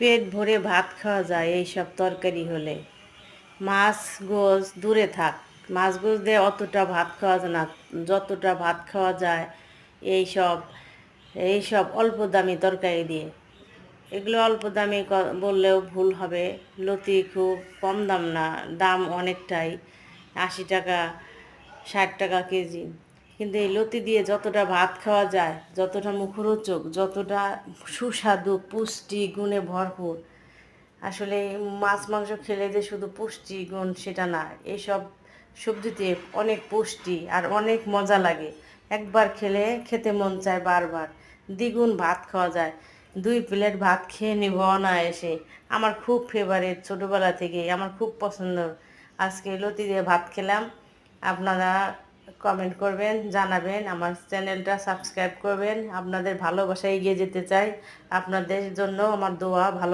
পেট ভরে ভাত খাওয়া যায় এই সব তরকারি হলে। মাছ গোছ দূরে থাক, মাছ গোছ দিয়ে অতটা ভাত খাওয়া যায় না। যতটা ভাত খাওয়া যায় এই সব অল্প দামি তরকারি দিয়ে। এগুলো অল্প দামি বললেও ভুল হবে। লতি খুব কম দাম না, দাম অনেকটাই, 80 টাকা 60 টাকা কেজি। কিন্তু এই লতি দিয়ে যতটা ভাত খাওয়া যায়, যতটা মুখরোচক, যতটা সুস্বাদু, পুষ্টি গুণে ভরপুর, আসলে মাছ মাংস খেলে যে শুধু পুষ্টি গুণ সেটা না, এইসব সবজিতে অনেক পুষ্টি আর অনেক মজা লাগে। একবার খেলে খেতে মন চায় বারবার। দ্বিগুণ ভাত খাওয়া যায়, 2 প্লেট ভাত খেয়ে নিব অনায়াসে। আমার খুব ফেভারিট, ছোটোবেলা থেকেই আমার খুব পছন্দ। আজকে লতি দিয়ে ভাত খেলাম। আপনারা কমেন্ট করবেন, জানাবেন, আমার চ্যানেলটা সাবস্ক্রাইব করবেন। আপনাদের ভালোবাসা এগিয়ে যেতে চাই। আপনাদের জন্য আমার দোয়া, ভালো